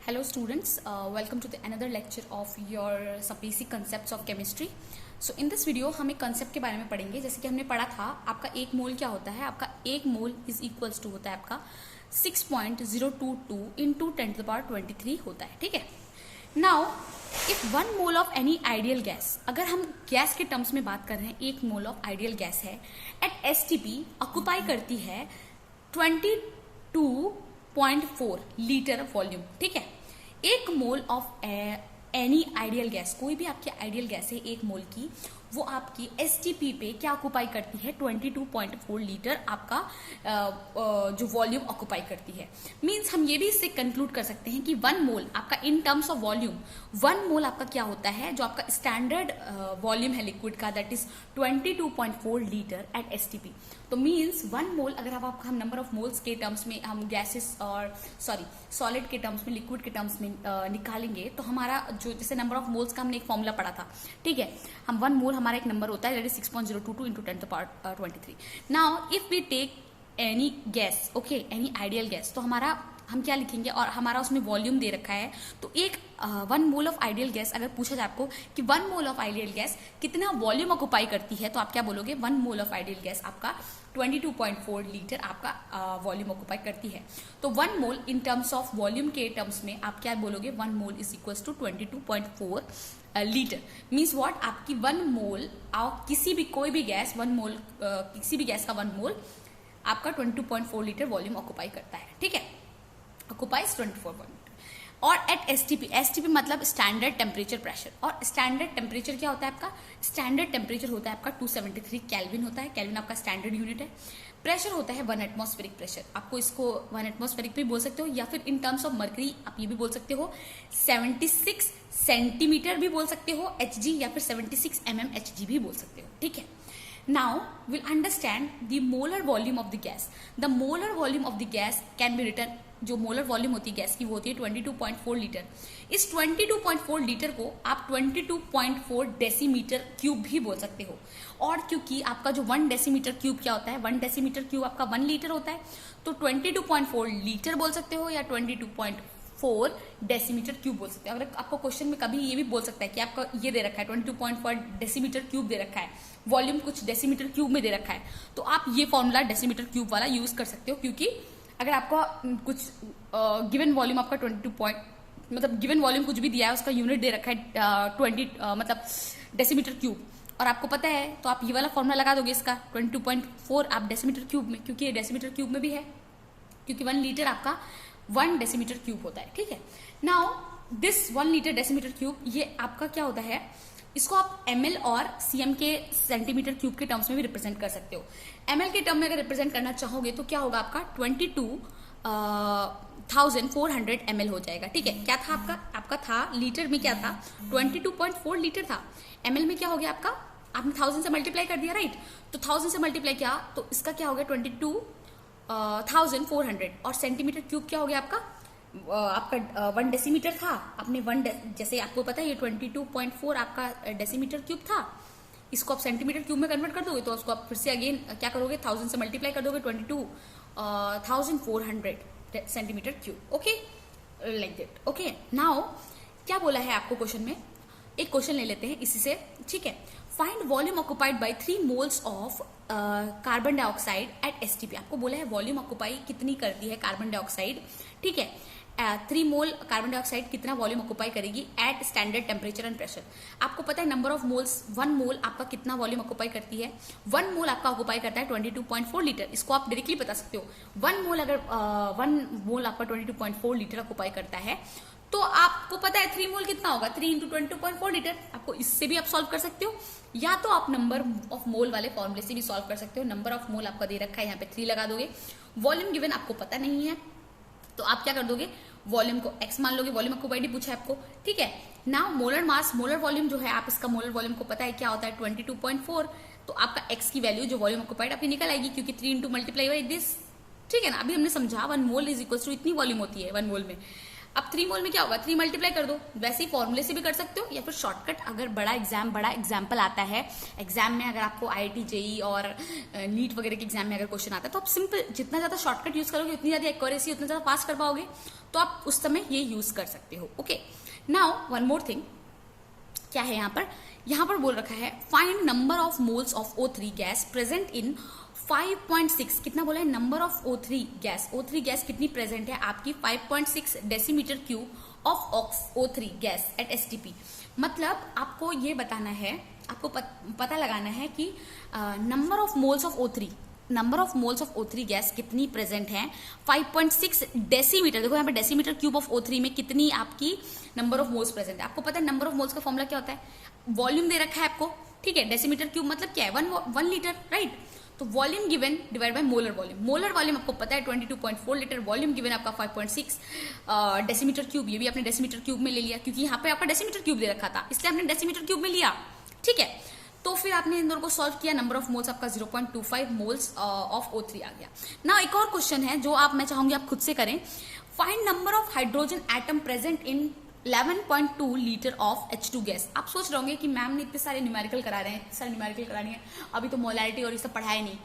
Hello students, welcome to the another lecture of your some basic concepts of chemistry. So in this video हम एक concept के बारे में पढ़ेंगे। जैसे कि हमने पढ़ा था आपका एक मोल क्या होता है, आपका एक मोल इज इक्वल्स टू होता है आपका 6.022 इंटू 10 to the power 23 होता है। ठीक है। Now if one mole of any ideal gas, अगर हम गैस के टर्म्स में बात कर रहे हैं, एक मोल ऑफ आइडियल गैस है एट एसटीपी ऑक्यूपाई करती है 22.4 लीटर वॉल्यूम। ठीक है। एक mole of any ideal gas, कोई भी आपकी आइडियल गैस है एक मोल की, वो आपकी एसटीपी पे क्या ऑक्यूपाई करती है 22.4 लीटर आपका जो वॉल्यूम ऑक्यूपाई करती है। मींस हम ये भी इससे कंक्लूड कर सकते हैं कि वन मोल आपका इन terms of volume, one mole आपका क्या होता है, जो आपका स्टैंडर्ड वॉल्यूम है लिक्विड का, that is 22.4 litre at STP. तो मीन्स वन मोल अगर आप हम नंबर ऑफ मोल्स के टर्म्स में, हम गैसेस और सॉलिड के टर्म्स में, लिक्विड के टर्म्स में निकालेंगे, तो हमारा जो जैसे नंबर ऑफ मोल्स का हमने एक फॉर्मूला पढ़ा था। ठीक है। हम वन मोल हमारा एक नंबर होता है that is 6.022 into 10 to the power 23। Now if we take any gas, okay, any ideal gas, तो हमारा हम क्या लिखेंगे, और हमारा उसमें वॉल्यूम दे रखा है। तो एक one mole of ideal gas अगर पूछा जाए आपको कि one mole of ideal gas कितना वॉल्यूम ऑक्यूपाई करती है, तो आप क्या बोलोगे, one mole of ideal gas आपका 22.4 लीटर आपका वॉल्यूम ऑक्यूपाई करती है। तो one mole in terms of volume के टर्म्स में आप क्या बोलोगे, one mole is equals to 22.4 litre. Means what, आपकी वन मोल किसी भी कोई भी गैस, वन मोल किसी भी गैस का वन मोल आपका 22.4 लीटर वॉल्यूम ऑक्यूपाई करता है। ठीक है। ऑक्यूपाइज 24 और एट एसटीपी, एसटीपी मतलब स्टैंडर्ड टेम्परेचर प्रेशर, और स्टैंडर्ड टेम्परेचर क्या होता है आपका, स्टैंडर्ड टेम्परेचर होता है आपका 273 केल्विन होता है। केल्विन आपका स्टैंडर्ड यूनिट है। प्रेशर होता है 1 एटमॉस्फेरिक प्रेशर, आपको इसको 1 एटमॉस्फेरिक भी बोल सकते हो, या फिर इन टर्म्स ऑफ मर्करी आप ये भी बोल सकते हो 76 सेंटीमीटर भी बोल सकते हो एचजी, या फिर 76 एचजी भी बोल सकते हो। ठीक है। Now we'll understand the molar volume of the gas. The molar volume of the gas can be written, जो मोलर वॉल्यूम होती है गैस की वो होती है 22.4 लीटर। इस 22.4 लीटर को आप 22.4 डेसीमीटर क्यूब भी बोल सकते हो। और क्योंकि आपका जो 1 डेसीमीटर क्यूब क्या होता है, 1 डेसीमीटर क्यूब आपका 1 लीटर होता है, तो 22.4 लीटर बोल सकते हो या 22.4 डेसीमीटर क्यूब बोल सकते हो। अगर आपको क्वेश्चन में कभी ये भी बोल सकता है कि आपका ये दे रखा है 22.4 डेसीमीटर क्यूब दे रखा है, वॉल्यूम कुछ डेसीमीटर क्यूब में दे रखा है, तो आप ये फॉर्मूला डेसीमीटर क्यूब वाला यूज कर सकते हो। क्योंकि अगर आपका कुछ गिवन वॉल्यूम आपका 22 मतलब गिवन वॉल्यूम कुछ भी दिया है, उसका यूनिट दे रखा है 20 मतलब डेसीमीटर क्यूब, और आपको पता है, तो आप ये वाला फॉर्मूला लगा दोगे इसका 22.4 आप डेसीमीटर क्यूब में, क्योंकि ये डेसीमीटर क्यूब में भी है, क्योंकि 1 लीटर आपका 1 डेसीमीटर क्यूब होता है। ठीक है। Now this 1 litre decimetre cube, ये आपका क्या होता है, इसको आप ml और cm के सेंटीमीटर क्यूब के टर्म्स में भी रिप्रेजेंट कर सकते हो। ml के टर्म में अगर रिप्रेजेंट करना चाहोगे तो क्या होगा, आपका 22,400 ml हो जाएगा। ठीक है। क्या था आपका था लीटर में क्या था, 22.4 लीटर था। ml में क्या हो गया आपका, आपने 1000 से मल्टीप्लाई कर दिया, राइट। तो 1000 से मल्टीप्लाई किया तो इसका क्या हो गया 22,400, और सेंटीमीटर क्यूब क्या हो गया आपका 1 डेसीमीटर था। आपने जैसे आपको पता है ये 22.4 आपका डेसीमीटर क्यूब था, इसको आप सेंटीमीटर क्यूब में कन्वर्ट कर दोगे, तो उसको आप फिर से अगेन क्या करोगे, 1000 से मल्टीप्लाई कर दोगे 22,400 centimetre cube. Okay, like that. Okay. Now क्या बोला है आपको क्वेश्चन में, एक क्वेश्चन ले लेते हैं इसी से। ठीक है। Find volume occupied by 3 moles of carbon dioxide eight STP. आपको बोला है वॉल्यूम ऑक्यूपाई कितनी करती है कार्बन डाइऑक्साइड। ठीक है। 3 मोल कार्बन डाइऑक्साइड कितना वॉल्यूम ऑक्यूपाई करेगी at standard temperature and pressure. आपको पता है नंबर ऑफ मोल्स, 1 मोल आपका कितना वॉल्यूम ऑक्यूपाई करती है, 1 मोल आपका ऑक्यूपाई करता है 22.4 लीटर। इसको आप डायरेक्टली बता सकते हो, 1 मोल अगर 1 मोल आपका 22.4 लीटर ऑक्यूपाई करता है, तो आपको पता है 3 मोल कितना होगा, 3 इंटू 22.4 लीटर। आपको इससे भी आप सॉल्व कर सकते हो, या तो आप नंबर ऑफ मोल वाले फॉर्मूले से भी सॉल्व कर सकते हो। नंबर ऑफ मोल आपका दे रखा है, यहाँ पे 3 लगा दोगे। वॉल्यूम गिवन आपको पता नहीं है, तो आप क्या कर दोगे, वॉल्यूम को x मान लोगे, वॉल्यूम ऑक्यूपाइड ही पूछा है आपको। ठीक है। Now molar mass, molar volume जो है, आप इसका मोलर वॉल्यूम को पता है क्या होता है 22.4, तो आपका x की वैल्यू जो वॉल्यूम ऑक्यूपाइड आपकी निकल आएगी, क्योंकि 3 इंटू मल्टीप्लाई बाई दिस। ठीक है ना, अभी हमने समझा 1 मोल इज इक्वल टू इतनी वॉल्यूम होती है 1 मोल में। अब 3 मोल में क्या होगा, 3 मल्टीप्लाई कर दो। वैसे ही फॉर्मूले से भी कर सकते हो, या फिर शॉर्टकट, अगर बड़ा एग्जाम्पल आता है एग्जाम में, अगर आपको IIT जेई और नीट वगैरह के एग्जाम में अगर क्वेश्चन आता है, तो आप सिंपल जितना ज्यादा शॉर्टकट यूज करोगे उतनी ज्यादा एक्यूरेसी, उतना ज्यादा पास कर पाओगे। तो आप उस समय ये यूज कर सकते हो। Okay, now one more thing, क्या है यहाँ पर बोल रखा है find number of moles of O3 gas present in 5.6, कितना बोला है, नंबर ऑफ O3 गैस कितनी प्रेजेंट है आपकी 5.6 decimetre cube of O3 gas at STP। मतलब आपको ये बताना है, आपको पता लगाना है कि number of moles of O3 gas कितनी प्रेजेंट है 5.6 डेसीमीटर। देखो यहाँ पे डेसीमीटर क्यूब ऑफ O3 में कितनी आपकी नंबर ऑफ मोल्स प्रेजेंट है। आपको पता है नंबर ऑफ मोल्स का फॉर्मूला क्या होता है, वॉल्यूम दे रखा है आपको, ठीक है। डेसीमीटर क्यूब मतलब क्या है, 1 लीटर, राइट। तो volume given divide by molar volume आपको पता है 22.4 लीटर, वॉल्यूम गिवन आपका 5.6 डेसीमीटर क्यूब, ये भी आपने डेसीमीटर क्यूब में ले लिया क्योंकि यहाँ पे आपका डेसीमीटर क्यूब दे रखा था, इसलिए आपने डेसीमीटर क्यूब में लिया, ठीक है। तो फिर आपने इन दोनों को सॉल्व किया, नंबर ऑफ मोल्स आपका 0.25 मोल्स ऑफ O3 आ गया। ना एक और क्वेश्चन है जो मैं चाहूंगी आप खुद से करें, find number of hydrogen atom present in 11.2 litre of H2 gas. आप सोच रहे होंगे कि मैम ने इतने सारे न्यूमेरिकल करा रहे हैं, अभी तो मोलैरिटी और ये सब पढ़ाया नहीं।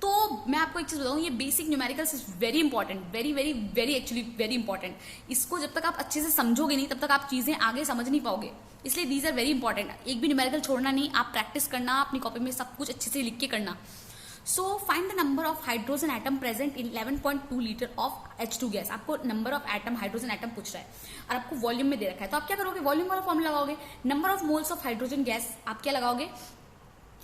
तो मैं आपको एक चीज बताऊं, ये basic numericals is very important, very actually very important. इसको जब तक आप अच्छे से समझोगे नहीं तब तक आप चीजें आगे समझ नहीं पाओगे, इसलिए दीज आर वेरी इंपॉर्टेंट। एक भी न्यूमेरिकल छोड़ना नहीं, आप प्रैक्टिस करना, अपनी कॉपी में सब कुछ अच्छे से लिख के करना। So find the number of hydrogen atom present in 11.2 litre of H2 gas. आपको number of atom, hydrogen atom पूछ रहा है और आपको वॉल्यूम में दे रखा है, तो आप क्या करोगे, वॉल्यूम वाला फॉर्मूला लगाओगे। Number of moles of hydrogen gas आप क्या लगाओगे,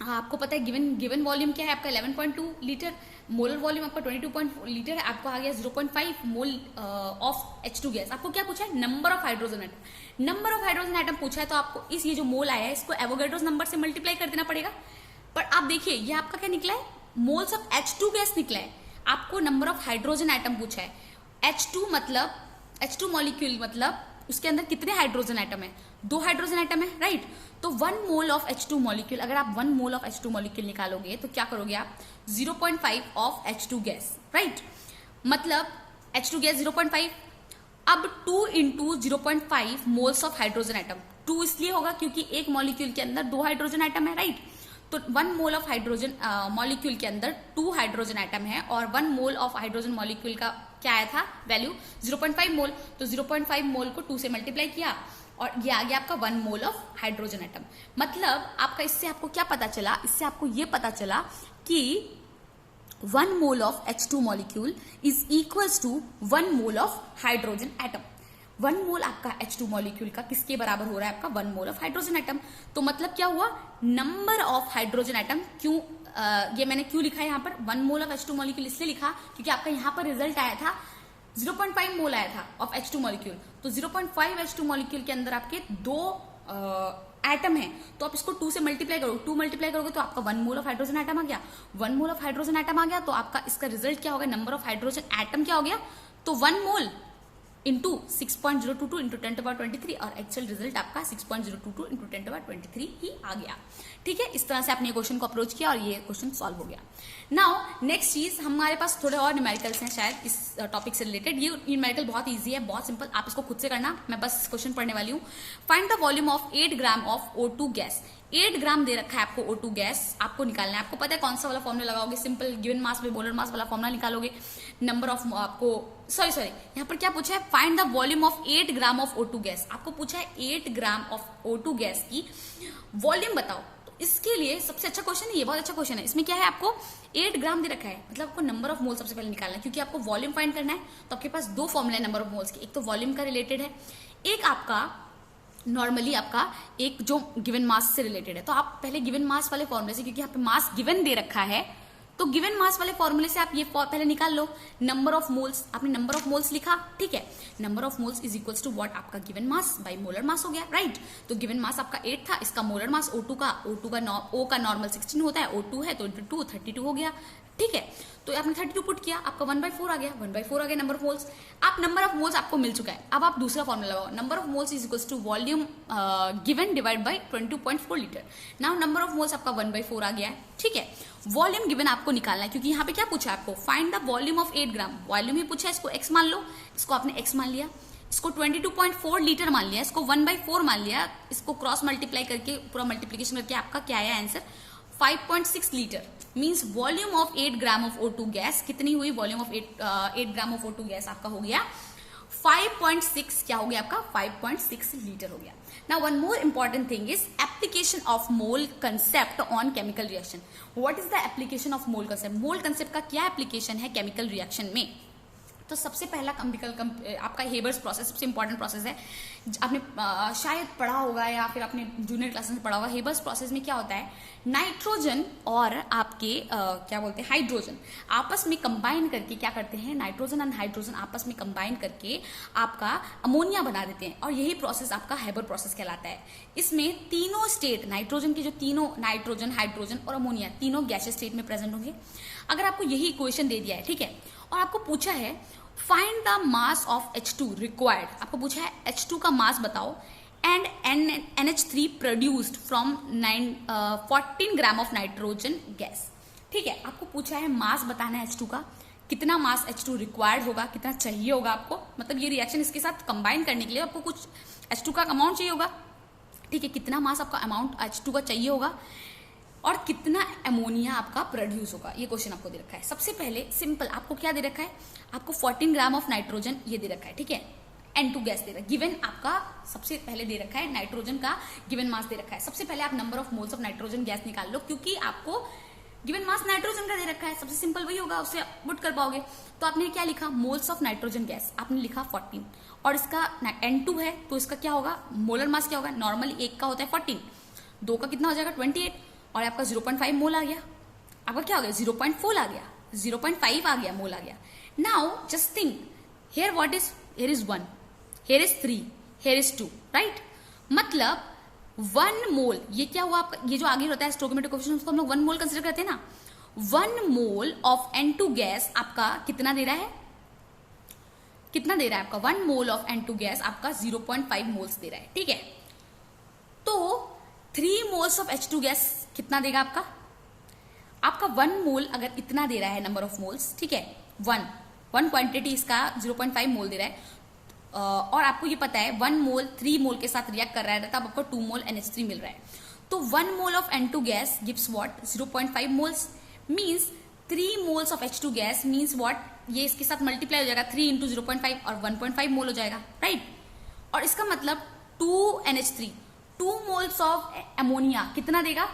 आपको पता है गिवन वॉल्यूम क्या है आपका 11.2 लीटर, मोलर वॉल्यूम आपका 22.4 लीटर है, आपको आ गया 0.5 मोल ऑफ H2 गैस। आपको क्या पूछा है, नंबर ऑफ हाइड्रोजन एटम पूछा है, तो आपको इस ये जो मोल आया है इसको एवोगैड्रोस नंबर से मल्टीप्लाई कर देना पड़ेगा। पर आप देखिए ये आपका क्या निकला है, मोल्स ऑफ H2 गैस निकला है, आपको नंबर ऑफ हाइड्रोजन एटम पूछा है। H2 मॉलिक्यूल मतलब उसके अंदर कितने हाइड्रोजन एटम है, 2 हाइड्रोजन एटम है, राइट। तो 1 मोल ऑफ H2 मॉलिक्यूल, अगर आप 1 मोल ऑफ H2 मॉलिक्यूल निकालोगे तो क्या करोगे आप, 0.5 ऑफ H2 गैस, राइट। मतलब H2 गैस 0.5, अब 2 into 0.5 moles of hydrogen atom. 2 इसलिए होगा क्योंकि एक मॉलिक्यूल के अंदर 2 हाइड्रोजन एटम है, राइट। तो 1 मोल ऑफ हाइड्रोजन मॉलिक्यूल के अंदर 2 हाइड्रोजन एटम है और 1 मोल ऑफ हाइड्रोजन मॉलिक्यूल का क्या आया था वैल्यू, 0.5 मोल। तो 0.5 मोल को 2 से मल्टीप्लाई किया और ये आ गया आपका 1 मोल ऑफ हाइड्रोजन एटम। मतलब आपका इससे आपको क्या पता चला, इससे आपको ये पता चला कि 1 mole of H2 molecule is equals to 1 mole of hydrogen atom. 1 mole आपका H2 मॉलिक्यूल का किसके बराबर हो रहा है, आपका 1 मोल ऑफ हाइड्रोजन एटम। तो मतलब क्या हुआ, नंबर ऑफ हाइड्रोजन एटम, क्यों ये मैंने क्यों लिखा है यहाँ पर 1 मोल ऑफ H2 मॉलिक्यूल, इसलिए लिखा क्योंकि आपका यहाँ पर रिजल्ट आया था 0.5 मोल आया था ऑफ H2 मॉलिक्यूल। तो 0.5 H2 मॉलिक्यूल के अंदर आपके 2 एटम है, तो आप इसको 2 से मल्टीप्लाई करोगे, 2 मल्टीप्लाई करोगे तो आपका 1 मोल ऑफ हाइड्रोजन एटम आ गया। 1 मोल ऑफ हाइड्रोजन एटम आ गया तो आपका इसका रिजल्ट क्या हो गया, नंबर ऑफ हाइड्रोजन एटम क्या हो गया, तो 1 मोल इंटू 6.022 इंटू 10⁻23 और एक्चुअल रिजल्ट आपका 6.022 इंटू 10⁻23 ही आ गया। ठीक है, इस तरह से आपने क्वेश्चन को अप्रोच किया और ये क्वेश्चन सॉल्व हो गया। नाउ नेक्स्ट चीज, हमारे पास थोड़े और न्यूमेरिकल्स हैं शायद इस टॉपिक से रिलेटेड। ये न्यूमेरिकल बहुत इजी है, बहुत सिंपल, आप इसको खुद से करना, मैं बस क्वेश्चन पढ़ने वाली हूँ। Find the volume of 8 gram of O2 gas. 8 ग्राम दे रखा है आपको O2 गैस, आपको निकालना है। आपको पता है कौन सा वाला फॉर्मूला लगाओगे, सिंपल गिवन मास में मोलर मास वाला फॉर्मूला निकालोगे। नंबर ऑफ आपको सॉरी यहाँ पर क्या पूछा है, find the volume of 8 gram of O2 gas. आपको पूछा है 8 ग्राम ऑफ O2 गैस की वॉल्यूम बताओ। तो इसके लिए सबसे अच्छा क्वेश्चन है, ये बहुत अच्छा क्वेश्चन है। इसमें क्या है, आपको 8 ग्राम दे रखा है, मतलब आपको नंबर ऑफ मोल सबसे पहले निकालना है, क्योंकि आपको वॉल्यूम फाइंड करना है। तो आपके पास 2 फॉर्मूला है नंबर ऑफ मोल्स के, एक तो वॉल्यूम का रिलेटेड है, एक आपका नॉर्मली आपका एक जो गिवन मास से रिलेटेड है। तो आप पहले गिवन मास वाले फॉर्मूले से, क्योंकि यहाँ पे मास गिवन दे रखा है, तो गिवन मास वाले फॉर्मूले से आप ये पहले निकाल लो। नंबर ऑफ मोल्स, आपने नंबर ऑफ मोल्स लिखा, ठीक है। Number of moles is equals to what, आपका given mass by molar mass हो गया, राइट। तो गिवन मास आपका 8 था, इसका मोलर मास O2 का नॉर्मल 16 होता है, O2 है तो इंटू 2 32 हो गया, ठीक है। तो आपने 32 पुट किया, आपका 1/4 आ गया, 1/4 आ गया नंबर ऑफ मोल्स। आप नंबर ऑफ मोल्स आपको मिल चुका है, अब आप दूसरा फॉर्मूला लगाओ। Number of moles is equals to volume given divide by 22.4 litre. Now number of moles आपका 1/4 आ गया है, ठीक है। वॉल्यूम गिवन आपको निकालना है, क्योंकि यहाँ पे क्या पूछा है आपको, find the volume of 8 gram. Volume ही पूछा है, इसको x मान लो, इसको आपने x मान लिया, इसको 22.4 लीटर मान लिया, इसको 1/4 मान लिया, इसको क्रॉस मल्टीप्लाई करके पूरा मल्टीप्लीकेशन करके आपका क्या आया answer 5.6 litre. Means volume of 8 gram of O2 gas कितनी हुई, volume of 8 gram of O2 gas आपका हो गया 5.6 क्या हो गया आपका, 5.6 लीटर हो गया। Now one more important thing is application of mole concept on chemical reaction. What is the application of mole concept? Mole concept का क्या एप्लीकेशन है केमिकल रिएक्शन में? तो सबसे पहला आपका हेबर्स प्रोसेस सबसे इंपॉर्टेंट प्रोसेस है। आपने शायद पढ़ा होगा या फिर आपने जूनियर क्लासेस में पढ़ा होगा। हेबर्स प्रोसेस में क्या होता है, नाइट्रोजन और आपके क्या बोलते हैं हाइड्रोजन आपस में कंबाइन करके क्या करते हैं, नाइट्रोजन और हाइड्रोजन आपस में कंबाइन करके आपका अमोनिया बना देते हैं, और यही प्रोसेस आपका हेबर प्रोसेस कहलाता है। इसमें तीनों स्टेट नाइट्रोजन के जो तीनों नाइट्रोजन, हाइड्रोजन और अमोनिया तीनों गैसियस स्टेट में प्रेजेंट होंगे। अगर आपको यही इक्वेशन दे दिया है, ठीक है, और आपको पूछा है find the mass of H2 required, आपको पूछा है H2 का मास बताओ and NH3 produced from 14 gram of nitrogen gas. ठीक है, आपको पूछा है मास बताना है H2 का, कितना मास H2 रिक्वायर्ड होगा, कितना चाहिए होगा आपको, मतलब ये रिएक्शन इसके साथ कंबाइन करने के लिए आपको कुछ H2 का अमाउंट चाहिए होगा। ठीक है, कितना मास आपका अमाउंट H2 का चाहिए होगा और कितना अमोनिया आपका प्रोड्यूस होगा, ये क्वेश्चन आपको दे रखा है। सबसे पहले सिंपल आपको क्या दे रखा है, आपको 14 ग्राम ऑफ नाइट्रोजन ये दे रखा है, ठीक है, N2 गैस दे रखा है, गिवन आपका सबसे पहले दे रखा है नाइट्रोजन का गिवन मास दे रखा है। सबसे पहले आप number of moles of nitrogen gas निकाल लो, क्योंकि आपको गिवन मास नाइट्रोजन का दे रखा है, सबसे सिंपल वही होगा, उससे पुट कर पाओगे। तो आपने क्या लिखा, मोल्स ऑफ नाइट्रोजन गैस आपने लिखा 14 और इसका N2 है तो इसका क्या होगा, मोलर मास क्या होगा, नॉर्मली एक का होता है 14, दो का कितना हो जाएगा 28 और आपका 0.5 मोल आ गया, आपका क्या हो गया 0.4 आ गया, 0.5 आ गया, मोल आ गया। Now just think here what is, here is 1, here is 3, here is 2, right, मतलब 1 मोल, ये क्या हुआ आपका, ये जो आगे होता है स्टोइकोमेट्रिक कोएफिशिएंट उसको हम लोग 1 मोल कंसीडर करते हैं ना। 1 मोल ऑफ N2 गैस आपका कितना दे रहा है, कितना दे रहा है आपका 1 मोल ऑफ N2 गैस आपका 0.5 मोल्स दे रहा है, ठीक है। तो 3 मोल्स ऑफ H2 गैस कितना देगा आपका, आपका 1 मोल अगर इतना दे रहा है नंबर ऑफ मोल्स, ठीक है, 1 क्वांटिटी इसका 0.5 मोल दे रहा है, और आपको ये पता है 1 मोल 3 मोल के साथ रिएक्ट कर रहा है, तब आपको 2 मोल NH3 मिल रहा है। तो 1 mole of N2 gas gives what 0.5 moles, means 3 moles of H2 gas means what, ये इसके साथ मल्टीप्लाई हो जाएगा 3 इंटू 0.5 और 1.5 मोल हो जाएगा, राइट। और इसका मतलब 2 NH3 2 मोल्स ऑफ अमोनिया कितना देगा,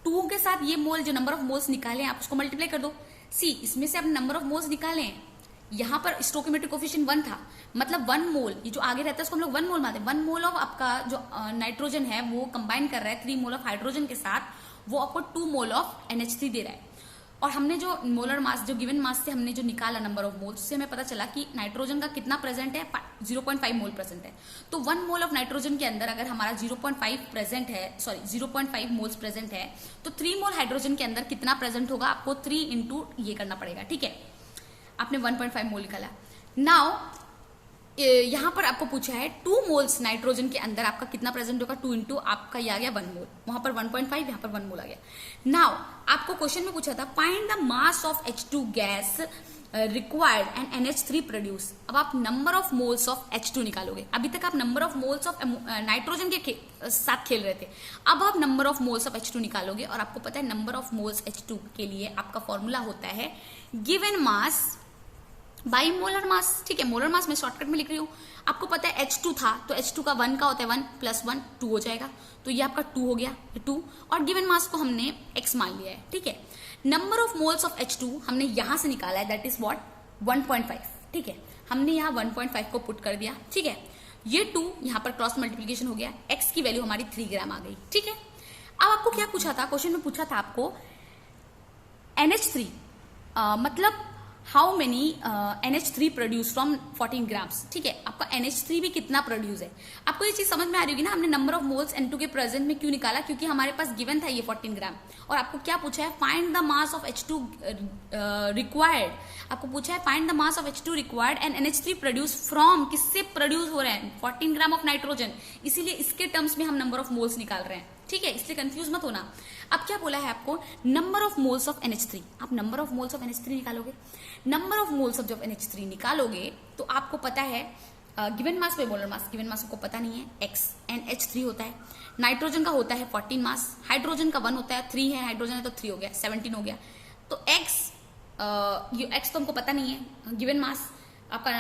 2 के साथ ये मोल जो नंबर ऑफ मोल्स निकाले आप उसको मल्टीप्लाई कर दो। सी इसमें से आप नंबर ऑफ मोल्स निकाले, यहाँ पर स्टोइकोमेट्रिक कोएफिशिएंट 1 था, मतलब 1 मोल, ये जो आगे रहता है उसको हम लोग 1 मोल मानते हैं। 1 मोल ऑफ आपका जो नाइट्रोजन है वो कंबाइन कर रहा है 3 मोल ऑफ हाइड्रोजन के साथ, वो आपको 2 मोल ऑफ NH3 दे रहा है। और हमने जो मोलर मास, जो गिवन मास से हमने जो निकाला नंबर ऑफ मोल्स, उससे हमें पता चला कि नाइट्रोजन का कितना प्रेजेंट है, 0.5 मोल प्रेजेंट है। तो 1 मोल ऑफ नाइट्रोजन के अंदर अगर हमारा 0.5 प्रेजेंट है, सॉरी 0.5 मोल्स प्रेजेंट है, तो 3 मोल हाइड्रोजन के अंदर कितना प्रेजेंट होगा, आपको 3 इंटू ये करना पड़ेगा, ठीक है। आपने 1.5 मोल निकाला। नाउ यहां पर आपको पूछा है 2 मोल्स नाइट्रोजन के अंदर आपका कितना प्रेजेंट होगा, 2 इंटू आपका ये आ गया 1 मोल, वहां पर 1.5, यहां पर 1 मोल आ गया। नाउ आपको क्वेश्चन में पूछा था find the mass of H2 gas required and NH3 produce. अब आप number of moles of H2 निकालोगे, अभी तक आप number of moles of nitrogen के साथ खेल रहे थे, अब आप number of moles of H2 निकालोगे। और आपको पता है नंबर ऑफ मोल्स H2 के लिए आपका फॉर्मूला होता है given mass by molar mass, ठीक है। मोलर मास मैं शॉर्टकट में लिख रही हूँ, आपको पता है H2 था तो H2 का 1 का होता है 1 प्लस 1 2 हो जाएगा, तो ये आपका 2 हो गया, 2, और गिवन मास को हमने x मान लिया है, ठीक है। Number of moles of H2 हमने यहां से निकाला है, दैट इज व्हाट 1.5, ठीक है। हमने यहाँ 1.5 को पुट कर दिया, ठीक है। ये 2 यहाँ पर क्रॉस मल्टीप्लीकेशन हो गया, x की वैल्यू हमारी 3 ग्राम आ गई, ठीक है। अब आपको क्या पूछा था, क्वेश्चन में पूछा था आपको NH3 मतलब how many NH3 produce from 14 grams, ठीक है। आपका NH3 भी कितना प्रोड्यूस है, आपको ये चीज समझ में आ रही होगी ना। हमने नंबर ऑफ मोल्स N2 के प्रेजेंट में क्यों निकाला, क्योंकि हमारे पास गिवन था ये 14 ग्राम, और आपको क्या पूछा है find the mass of H2 required, आपको पूछा है find the mass of H2 required and NH3 produce from, किससे प्रोड्यूस हो रहे हैं 14 ग्राम ऑफ नाइट्रोजन, इसीलिए इसके टर्म्स में हम नंबर ऑफ मोल्स निकाल रहे हैं, ठीक है, इसलिए कंफ्यूज मत होना। अब क्या बोला है आपको, number of moles of NH3, आप number of moles of NH3 निकालोगे। नंबर ऑफ मोल्स ऑफ जब NH3 निकालोगे तो आपको पता है गिवन मास पे मोलर मास, गिवन मास को पता नहीं है, x NH3 होता है, नाइट्रोजन का होता है 14 मास, हाइड्रोजन का 1 होता है, 3 है हाइड्रोजन है तो 3 हो गया, 17 हो गया। तो x तो हमको पता नहीं है गिवन मास, आपका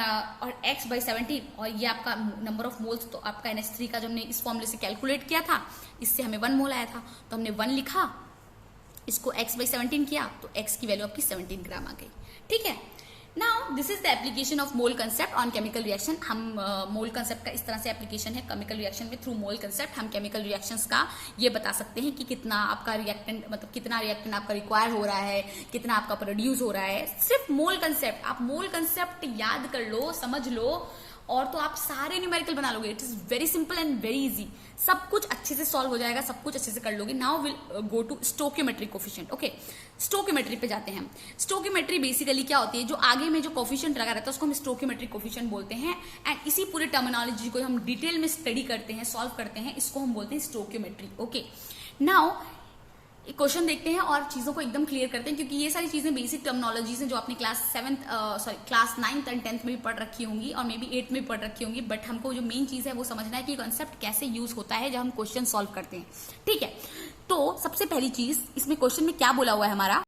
और x/17 और ये आपका नंबर ऑफ मोल्स, तो आपका NH3 का जो हमने इस फॉर्मूले से कैलकुलेट किया था, इससे हमें 1 मोल आया था, तो हमने 1 लिखा, इसको x/17 किया तो x की वैल्यू आपकी 17 ग्राम आ गई। ठीक है, now this is the application of mole concept on chemical reaction. हम मोल कंसेप्ट का इस तरह से एप्लीकेशन है केमिकल रिएक्शन में। थ्रू मोल कंसेप्ट हम केमिकल रिएक्शंस का ये बता सकते हैं कि कितना आपका रिएक्टेंट, मतलब कितना रिएक्टेंट आपका रिक्वायर हो रहा है, कितना आपका प्रोड्यूस हो रहा है। सिर्फ मोल कंसेप्ट, आप मोल कंसेप्ट याद कर लो, समझ लो, और तो आप सारे न्यूमेरिकल बना लोगे। It is very simple and very easy, सब कुछ अच्छे से सॉल्व हो जाएगा, सब कुछ अच्छे से कर लोगे। Now will go to stoichiometry coefficient. Okay, stoichiometry पे जाते हैं हम। स्टोकियोमेट्री बेसिकली क्या होती है, जो आगे में जो कोफिशिएंट लगा रहता है उसको हम स्टोकियोमेट्री कोफिशिएंट बोलते हैं। एंड इसी पूरे टर्मिनोलॉजी को हम डिटेल में स्टडी करते हैं, सॉल्व करते हैं, इसको हम बोलते हैं स्टोकियोमेट्री। ओके, नाउ एक क्वेश्चन देखते हैं और चीजों को एकदम क्लियर करते हैं, क्योंकि ये सारी चीजें बेसिक टर्मिनोलॉजीज हैं जो आपने क्लास 9th एंड 10th में भी पढ़ रखी होंगी और मे बी 8th में भी पढ़ रखी होंगी। बट हमको जो मेन चीज है वो समझना है कि कॉन्सेप्ट कैसे यूज होता है जब हम क्वेश्चन सॉल्व करते हैं। ठीक है, तो सबसे पहली चीज इसमें क्वेश्चन में क्या बोला हुआ है हमारा,